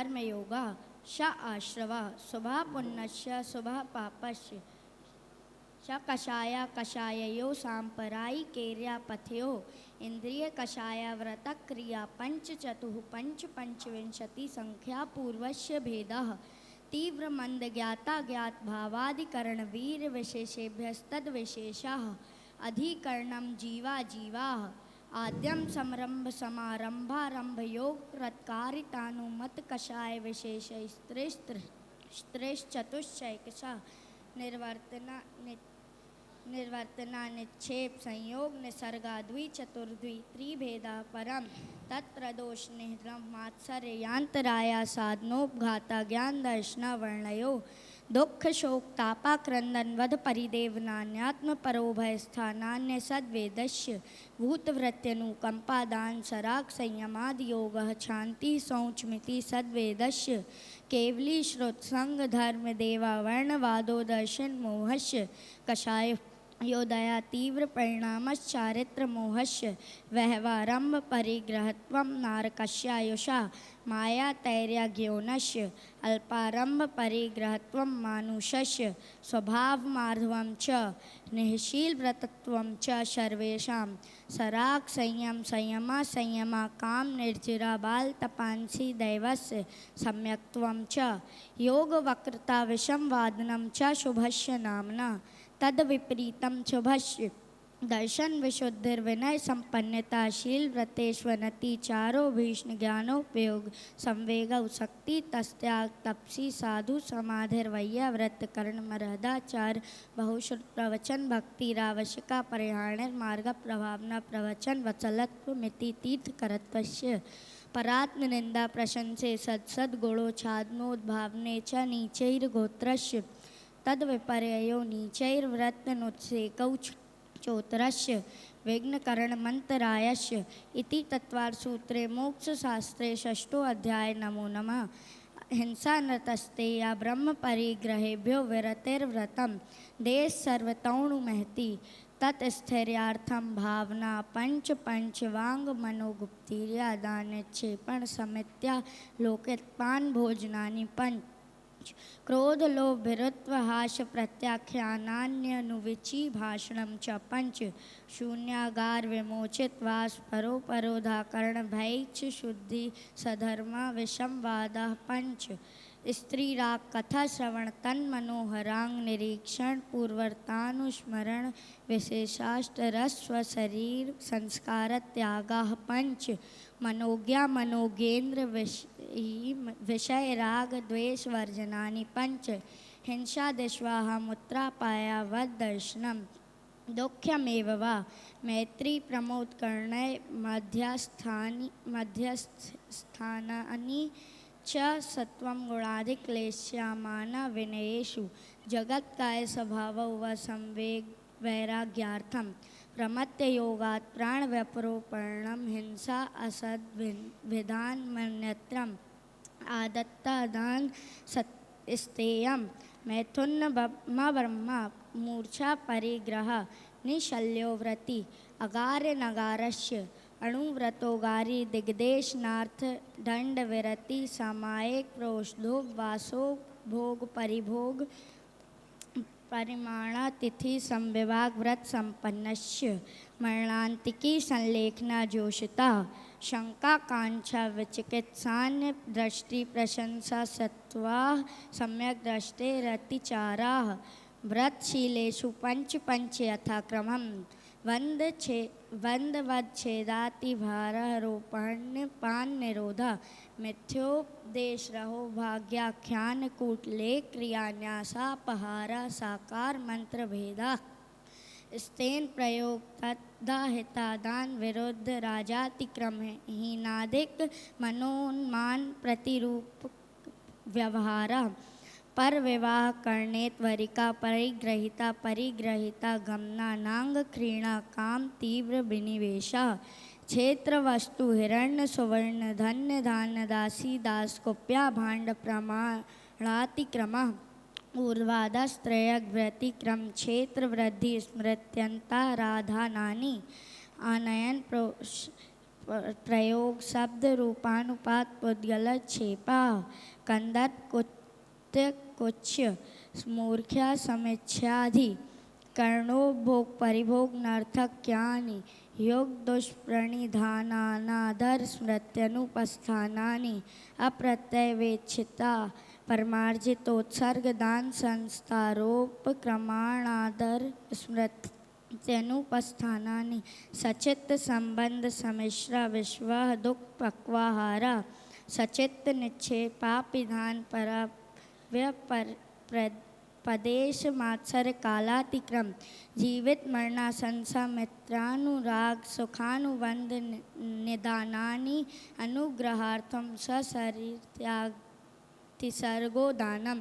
कर्मयोगः श आश्रवः शुभः पुण्यस्य शुभः पापस्य श कषाय कषाययो सांपरायिकेर्या पथयो इंद्रिय कषाय व्रत क्रिया पंचचतुः पंचविंशति संख्या पूर्वस्य भेदः तीव्र मंद ज्ञाता ज्ञात भावादिकरण वीर विशेषेभ्यस्तद विशेषः अधिकरणम जीवा जीवाः आद्यम समरंभ समारंभारंभ योग कृतकारितानुमत कषाय विशेष स्त्रेश्चतुश्चैकशः निर्वर्तना निक्षेप संयोग निसर्गाद्वि चतुर्द्वि त्रिभेदा परम तत्प्रदोष निह्रम मात्सर्यांतराया साधनोपघाता ज्ञान दर्शन वर्णयो दुख शोक तापा क्रंदन वध परिदेव नान्यात्म परोभय स्थानान्य सद्वेदस्य भूतवृत्त्यनुकंपादान सराग संयमाद योग शांति सौचमिति सद्वेदस्य केवली श्रुतसंग धर्म देवा वर्णवादो दर्शन मोहस्य कषाय योदया तीव्र परिणामश्चारित्र मोहस्य व्यवहारंभ परिग्रहत्वं नारकस्यायुषा माया तैर्यज्ञोनस्य अल्पारंभ परिग्रहत्वं मानुषस्य स्वभावमार्धवं च निःशील व्रतत्वं च सर्वेषां सराग संयमा संयमा काम निर्जरा बाल तपांसी दैवस्य सम्यक्त्वं च योग वक्रता विषम वादनं च शुभस्य नामना तद विपरीतम शुभस्य दर्शन विशुद्धिर्विनय संपन्नता शील व्रतेष्वनति चारो भीष्ण ज्ञानोपयोग संवेग शक्ति तस्त्याग तपसी साधु समाधिर्वय्या व्रत कर्ण मरहदाचार बहुश्रुत प्रवचन भक्ति रावशिका परिहार मार्ग प्रभावना प्रवचन वत्सलत्व मिति तीर्थ करत्वस्य परात्म निंदा प्रशंसे सत्सद गुणो छादनोद्भावने च नीचैर्गोत्रस्य तद विपर्ययो नीचैर्व्रतनुत्सेकौ चोतरस्य विघ्नकरण मंतरायस्य इति तत्वार्थसूत्रे मोक्षशास्त्रे षष्ठो अध्याय नमो नमः हिंसा नतस्ते या ब्रह्म परिग्रहेभ्यो विरतिर्व्रतम देश सर्वतौणु महति तत्स्थैर्यार्थम भावना पंचवांग मनोगुप्तिर्या दानक्षेपण समित्या लोकोत्पान भोजनानि पंच क्रोध लोभ भीरुत्व हाश प्रत्याख्यानान्यनुविची भाषणम च पंच शून्यागार विमोचित वास परोधाकरण भैक्ष शुद्धि सधर्मा विषम वादा पंच स्त्री राग कथा श्रवण तन मनोहरांग निरीक्षण पूर्वर्तानुस्मरण विशेषाष्ट रस्व शरीर संस्कार त्यागा पंच मनोज्ञा मनोगेंद्र विषय राग द्वेष वर्जनानि पंच हिंसा दिश्वाहा मुत्रापाया वद दर्शनम दुःख्यमेव वा मैत्री प्रमोद कर्णय मध्यस्थानानि च सत्वं गुणाधिक क्लेश्यामाना विनयेषु जगत्काय स्वभाव व संवेग वैराग्यार्थम प्रमत्य योगात् प्राण व्यपरोपणम हिंसा असद विधान मन्यत्रम आदत्तादान सत्स्तेयम मैथुन ब्रह्मा मूर्छा परिग्रह निशल्यो व्रति अगार्य नगारस्य अणुव्रतोगारी दिग्देशनार्थ दंड विरति सामायिक प्रोषधोग वासो भोग परिभोग परिमाणा तिथि संविभाग व्रत संपन्नस्य मरणांतिकी संलेखना जोषिता शंका कांक्षा विचिकित्सान्य दृष्टि प्रशंसा सत्वा सम्यक दृष्टे रतिचाराः व्रतशीलेषु पंच यथाक्रमम् वंदवच्छेदाति भारारोपण पान निरोधा मिथ्योपदेश रहो भाग्याख्यान कूटले क्रियान्यासापहारा साकार मंत्र भेदा स्तेन प्रयोग तद्दाहितादान विरुद्ध राजातिक्रम हीनादिक मनोन्मान प्रतिरूप व्यवहारा पर विवाह करणे त्वरिका परिग्रहिता गमना नांग क्रीणा काम तीव्र विनिवेशा क्षेत्र वस्तु हिरण्य सुवर्ण धन्य धान्य दासी दास कुप्या भांड प्रमाणातिक्रम ऊर्ध्वाधस्त्रयग व्यतिक्रम क्षेत्र वृद्धि स्मृत्यंता राधानानि आनयन प्रयोग शब्द रूपानुपात पुद्गल क्षेपा कंदर कुत्य कुच्य मूर्ख्या समीक्षाधि कर्णो भोग परिभोग नर्थक ज्ञानी योग दुष्प्रणिधानानादर स्मृत्यनुपस्थानानि अप्रत्यय वेक्षिता परमार्जितोत्सर्ग दान संस्कारोपक्रमाणादर स्मृत्यनुपस्थानानि सचित्त संबंध समिश्रा विश्व दुख पक्वाहारा सचित्त निक्षेपापिधान पदेश मात्सर कालातिक्रम जीवित मरणा संसा मित्रानुराग सुखानुबंध निदानानि अनुग्रहार्थम सशरीर त्याग तिसर्गो दानम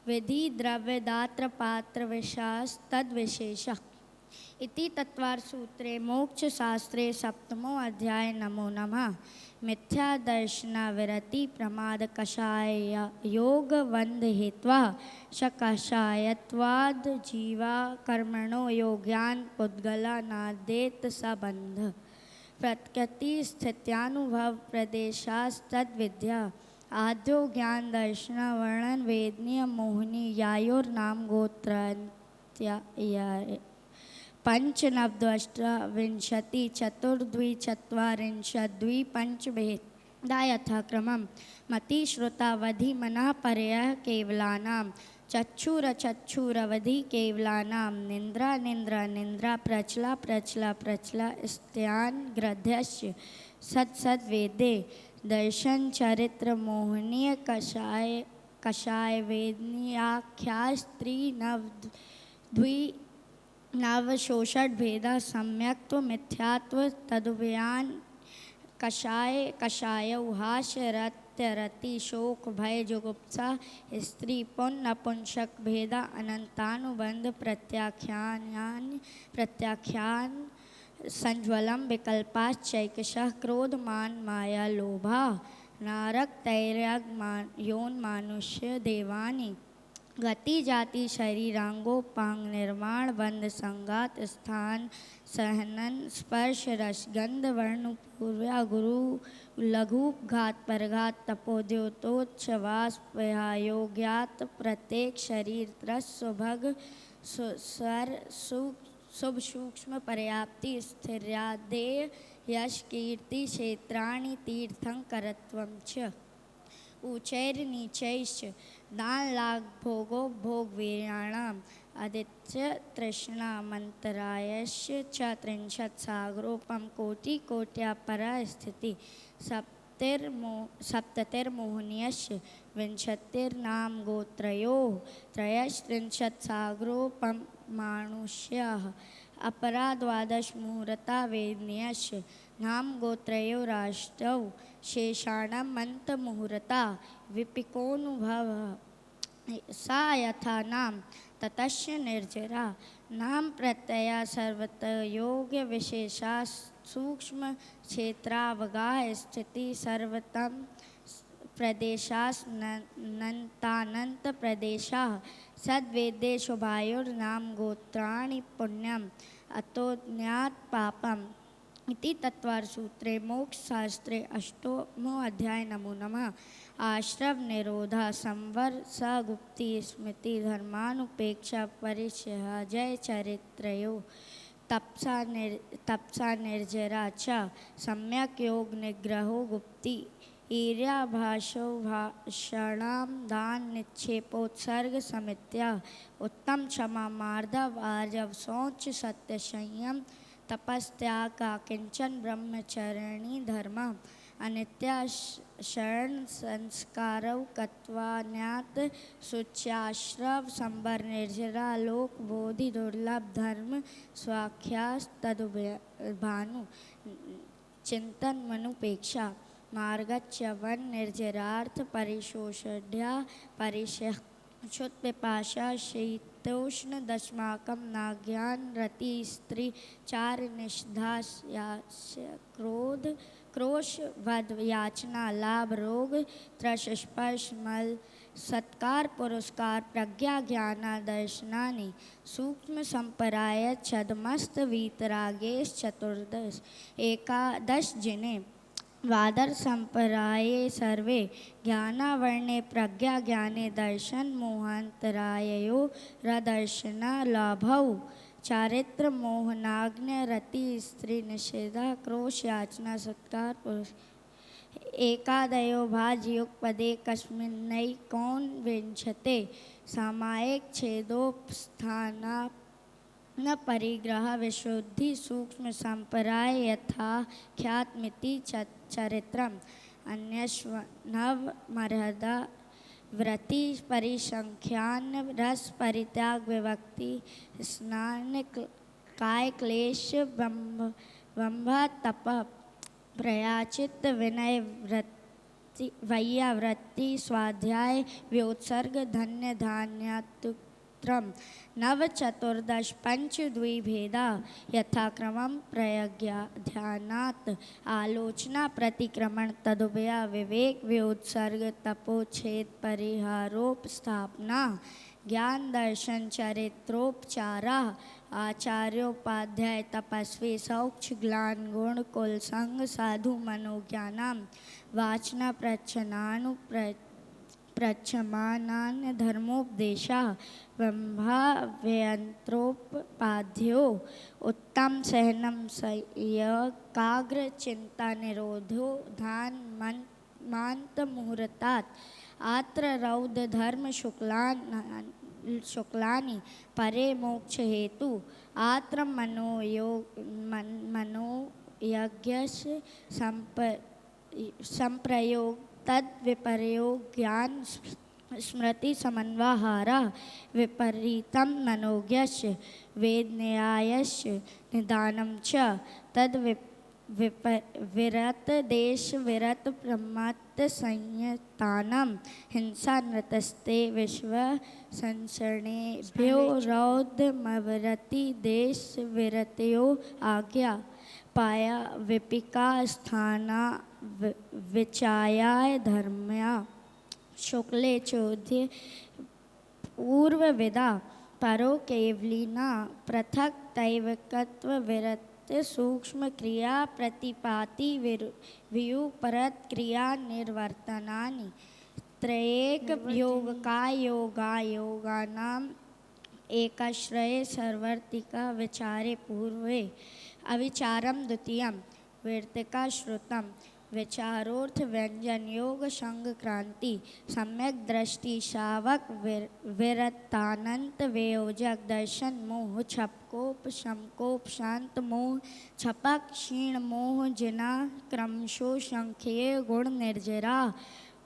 विधि द्रव्य दात्र पात्र विशास तद विशेष इति तत्वार सूत्रे मोक्ष शास्त्रे सप्तमो अध्याय नमो नमः मिथ्या दर्शना विरति प्रमाद कषाय योग वंद हेत्वा शकषायत्वाद जीवा कर्मणो योग्यान पुद्गला नादेत सबंध प्रकृति स्थित्यानुभव प्रदेशास्तद विद्या आद्यो ज्ञान दर्शन वर्णन वेदनीय मोहिनी यायोर्नाम गोत्र पंचनवद्वष्टविंशति चतुर्द्विचत्वारिंशद्वि पंचभेदा यथाक्रमं मति श्रुता वधि मनः परयः केवलानां चक्षुरवधि केवलानां निन्द्रा निन्द्रा निन्द्रा प्रचला प्रचला प्रचला स्त्यान ग्रध्यस्य सद्वेदे दर्शन चरित्र मोहनीय कषाय वेदनीयाख्या स्त्री नवशोषट भेदा सम्यक्त्व मिथ्यात्व तदुभयान कषाय हास्य रति शोक भय जुगुप्सा स्त्री पुन नपुंसक भेदा अनंतानुबंध प्रत्याख्यान संज्वलम विकल्पाश्चैकशः क्रोध मान माया लोभा नारक तैर्यग योन मानुष्य देवानि गति जाति शरीरांगोपांग निर्माण बंध संगात स्थान सहनन स्पर्श रसगंध वर्ण पूर्व्या गुरु लघु घात परघात तपोद्योतोच्छवास योग्यात प्रत्येक शरीर त्रस सुभग स्वर शुभ सूक्ष्म पर्याप्ति स्थिर्यादेय यश कीर्ति क्षेत्राणि तीर्थंकरत्वं च ऊचैर्नीचैश्च दान लाभ भोगो भोग वीर्याणाम् आदित्य तृष्णा मंतरायश्च च त्रिंशत् सागरोपम कोटि कोट्या परा स्थिति सप्ततिर्मोहनीयश्च विंशतिर्नाम गोत्रयोः त्रयस्त्रिंशत् सागरोपम मानुष्याः अपरा द्वादश मुहूर्ता वेदनीयश्च नाम गोत्रयो राष्ट्रौ शेषाणं मंतमुहूर्ता विपिकोनुभव सा यथा नाम ततस्य निर्जरा नाम प्रत्यया सर्वत योग्य विशेषा सूक्ष्म क्षेत्रावगाह स्थिति सर्वतम प्रदेशानंतानंत प्रदेशाः सद्वेदे शुभायोर्नाम गोत्राणि पुण्यम अतोज्ञात पापम इति तत्वार सूत्रे मोक्ष शास्त्रे अष्टमो अध्याय नमो नमः आश्रव निरोधा संवर सगुप्ति स्मृति धर्मानुपेक्षा परिचय जय चरित्रयो तपसा निर्जरा च सम्यक योग निग्रहो गुप्ति ईर्याभाषो भाषणाम दान निक्षेपोत्सर्ग समित्या उत्तम क्षमा मार्दव आर्जव शौच सत्य संयम तपस्त्याग का किंचन ब्रह्मचरणी धर्म अनित्या शरण संस्कारव कत्वान्यात शुच्याश्रव संबर निर्जरा लोक बोधि दुर्लभ धर्म स्वाख्यास तदुभानु चिंतन मनुपेक्षा मार्गच्यवन निर्जरार्थ परिशोषढ्या परिशः क्षुत पिपाशा शीतोष्ण दशमाकम नाज्ञान रति स्त्री चार निषधास्य क्रोध क्रोश वध याचना लाभ रोग त्रश स्पर्श मल सत्कार पुरस्कार प्रज्ञा ज्ञानादर्शनानि सूक्ष्म संपराय छदमस्त वीतरागेश चतुर्दश एकादश जिने वादर संपराये सर्वे ज्ञानावर्णे प्रज्ञा ज्ञाने दर्शन मोहांतरायो रदर्शन लाभौ चारित्र मोहनाग्न रति स्त्री निषेधा क्रोश याचना सत्कार पुरुष एकादयो भाजयुग पदे कस्मिन्नै कौन विंशते सामायिक छेदोपस्थाना न परिग्रह विशुद्धि सूक्ष्म संपराय यथा ख्यातमिति चरित्रम अन्यश्वनव मरहदा व्रति परिसंख्यान रस परित्याग विभक्ति स्नान काय क्लेश बंभ तप प्रयाचित विनय वृत्ति वैयावृत्ति स्वाध्याय व्योत्सर्ग धन्य धान्यात्त्रम नव चतुर्दश पंच द्विभेदा यथाक्रमं प्रयज्ञा ध्यानात् आलोचना प्रतिक्रमण तदुभया विवेक व्योत्सर्ग तपोच्छेद परिहारोपस्थापना ज्ञान दर्शन चरित्रोपचारा आचार्योपाध्याय तपस्वी सौक्ष ग्लान गुण कुल संग साधु मनोज्ञानाम वाचना प्रच्छनानु प्रच्छमानान धर्मोपदेशा ब्रह्माव्यंत्रोपाध्यो उत्तम सहनम काग्र चिंता निरोधो धान मांत मुहूर्तात् आत्र रौद्र धर्म शुक्लानि परे मोक्ष हेतु आत्र मनोयज्ञस्य संप्रयोग तद विपर्योग ज्ञान स्मृति समन्वाहारा विपरीतम मनोज्ञस्य वेद न्यायस्य निदानं च तद विरत देश विरत प्रमत्त संयतानां हिंसा नृतस्ते विश्व संसरणेभ्यो रौद्रमवरति देश विरतयो आज्ञा पाया विपिका स्थाना विचायाय धर्म्या शुक्ले चौध्य पूर्वविदा परो केवलिना पृथक दैवकत्व विरत सूक्ष्म क्रिया प्रतिपाति वियुपरत क्रिया निर्वर्तनानि त्रयेक योगकाय योगानाम एकाश्रय सर्वर्तिका विचारे पूर्वे अविचारम द्वितीयम वर्तिका श्रुतम विचारोर्थ व्यंजन योग संग क्रांति सम्यक दृष्टि शावक विरतानंत वियोजक दर्शन मोह छपकोप शमकोप शांत मोह छपक क्षीण मोह जिना क्रमशो संख्ये गुण निर्जरा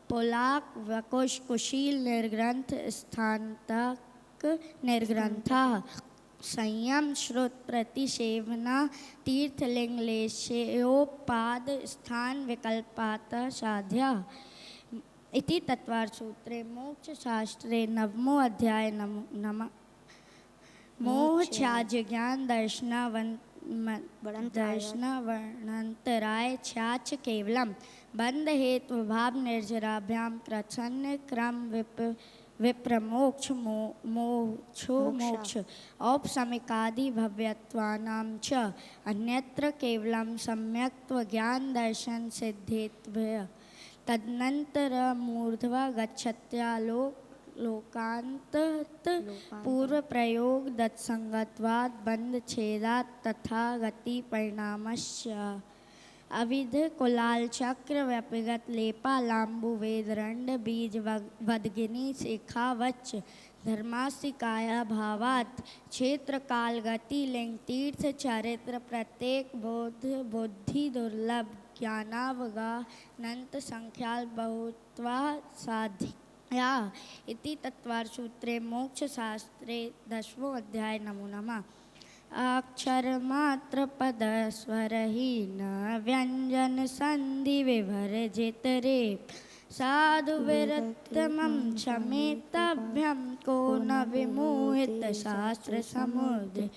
पुलाक वकुश कुशील निर्ग्रंथ स्थान्तक निर्ग्रंथा संयम श्रुत प्रतिसेवना तीर्थलिंगलेशयोपाद स्थान विकल्पात साध्या इति तत्वार्थसूत्रे मोक्षशास्त्रे नवमो अध्याय नम मोह छाज ज्ञान दर्शनावर्णंतराय छाच केवलम बंध हेतु भाव निर्जराभ्याम प्रसन्न क्रम विप्रमोक्ष मोक्षो मोक्ष औपसमिकादि भव्यत्वानां च अन्यत्र केवलं सम्यक्त्व ज्ञान दर्शन सिद्धेत्वय तदनंतर मूर्ध्वा गच्छत्या लोकांत पूर्व प्रयोग दत्संगत्वात् बंध छेदात् तथा गति परिणामस्य अविध कुलाल चक्र व्यपिगत लेपा लांबु वेदरंड बीज वदगिनी शिखावच धर्मासिकाया भावात् क्षेत्र काल गति लिंग तीर्थ चरित्र प्रत्येक बोध बुद्धि दुर्लभ ज्ञानावगानंत संख्याल बहुत्वा साध्या इति तत्वार्थसूत्रे मोक्षशास्त्रे दशमो अध्याय नमो नमः अक्षर मात्र पद स्वरहीन व्यंजन संधि विभर्जित रे साधु विरतमं क्षमेतभ्यं को न विमोहित शास्त्र समुद्र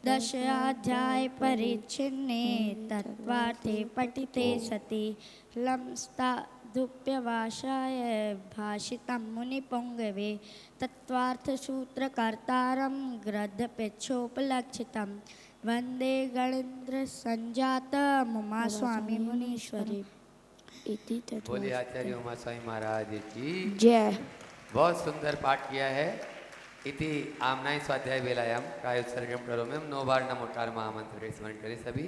दशाध्याय परिच्छिन्ने तत्त्वार्थे पठिते सति लंस्तादुप्यवासाय भाषितं मुनिपुङ्गवे तत्त्वार्थसूत्रकर्तारं ग्रन्थपेक्षोपलक्षितं वन्दे गणेन्द्रसञ्जातं उमा स्वामी मुनीश्वरी। बोले आचार्य उमा स्वामी महाराज की जय। बहुत सुंदर पाठ किया है। इति आमनाय स्वाध्याय वेलायाम प्रायोत्सर्गम करोम्यम 9 बार नमोकार महामंत्र स्मरण करें सभी।